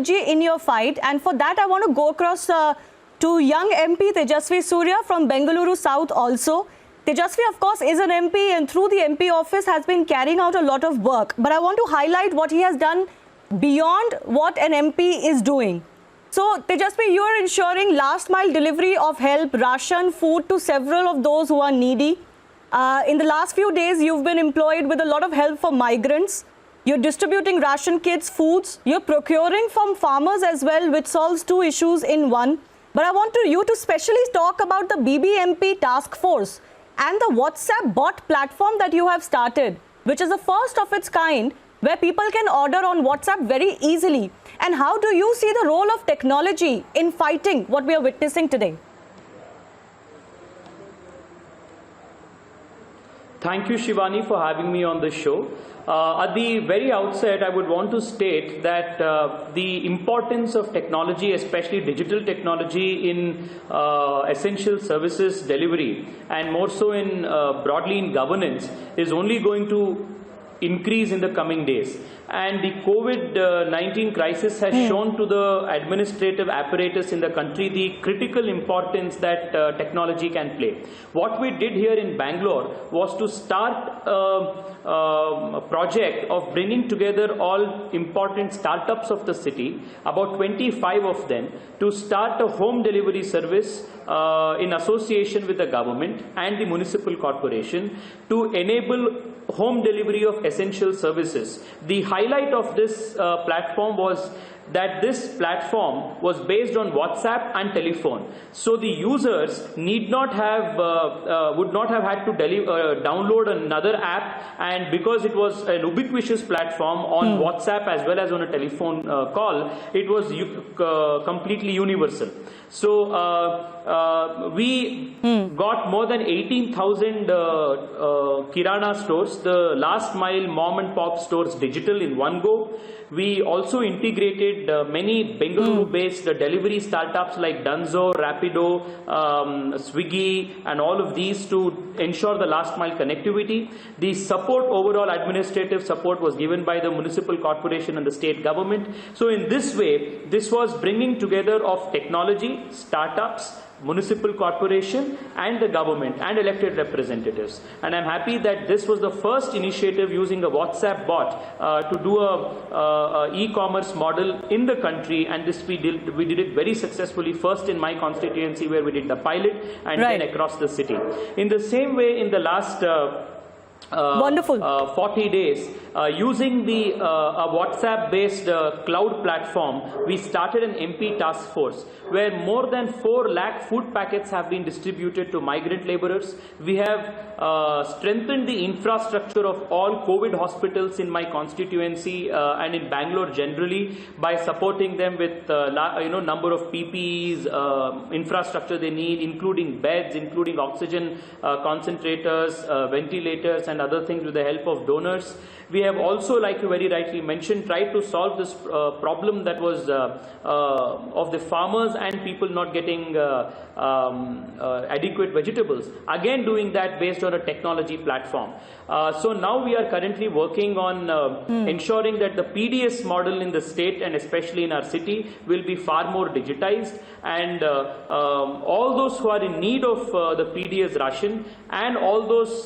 In your fight, and for that I want to go across to young MP Tejasvi Surya from Bengaluru South also. Tejasvi, of course, is an MP and through the MP office has been carrying out a lot of work. But I want to highlight what he has done beyond what an MP is doing. So, Tejasvi, you are ensuring last mile delivery of help, ration, food to several of those who are needy. In the last few days, you've been employed with a lot of help for migrants. You're distributing ration kits, foods. You're procuring from farmers as well, which solves two issues in one. But I want you to specially talk about the BBMP task force and the WhatsApp bot platform that you have started, which is the first of its kind, where people can order on WhatsApp very easily. And how do you see the role of technology in fighting what we are witnessing today? Thank you, Shivani, for having me on the show. At the very outset, I would want to state that the importance of technology, especially digital technology in essential services delivery and more so in broadly in governance is only going to increase in the coming days. And the COVID-19 crisis has shown to the administrative apparatus in the country the critical importance that technology can play. What we did here in Bangalore was to start a project of bringing together all important startups of the city, about 25 of them, to start a home delivery service in association with the government and the municipal corporation to enable home delivery of essential services. The highlight of this platform was that this platform was based on WhatsApp and telephone. So the users need not have, would not have had to download another app, and because it was an ubiquitous platform on WhatsApp as well as on a telephone call, it was completely universal. So we got more than 18,000 Kirana stores, the last mile mom and pop stores digital in one go. We also integrated many Bengaluru-based delivery startups like Dunzo, Rapido, Swiggy, and all of these to ensure the last mile connectivity. The support, overall administrative support, was given by the municipal corporation and the state government. So in this way, this was bringing together of technology, startups, municipal corporation and the government and elected representatives. And I'm happy that this was the first initiative using a WhatsApp bot to do a e-commerce model in the country, and this we did it very successfully, first in my constituency where we did the pilot, and then across the city. In the same way, in the last 40 days, using the WhatsApp-based cloud platform, we started an MP task force where more than 4 lakh food packets have been distributed to migrant laborers. We have strengthened the infrastructure of all COVID hospitals in my constituency and in Bangalore generally by supporting them with number of PPEs, infrastructure they need, including beds, including oxygen concentrators, ventilators, and other things with the help of donors. We have also, like you very rightly mentioned, tried to solve this problem that was of the farmers and people not getting adequate vegetables. Again, doing that based on a technology platform. So now we are currently working on ensuring that the PDS model in the state and especially in our city will be far more digitized, and all those who are in need of the PDS ration and all those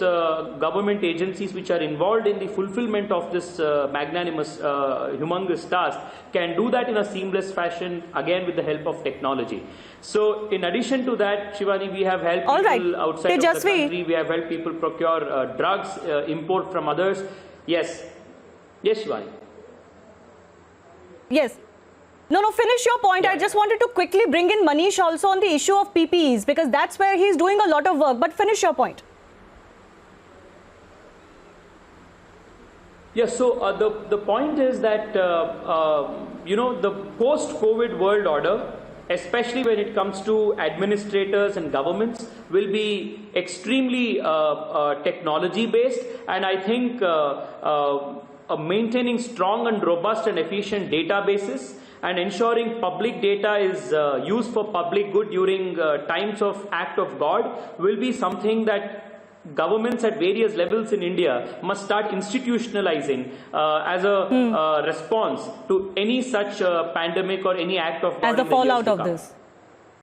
government agencies which are involved in the fulfillment of this magnanimous, humongous task can do that in a seamless fashion, again with the help of technology. So in addition to that, Shivani, we have helped people outside of the country. We have helped people procure drugs, import from others. Yes. Yes, Shivani. Yes. No, finish your point. I just wanted to quickly bring in Manish also on the issue of PPEs, because that's where he's doing a lot of work. But finish your point. Yes, so the point is that, the post-COVID world order, especially when it comes to administrators and governments, will be extremely technology-based, and I think maintaining strong and robust and efficient databases and ensuring public data is used for public good during times of act of God will be something that governments at various levels in India must start institutionalizing as a response to any such pandemic or any act of God As the in the years fallout to of come. this.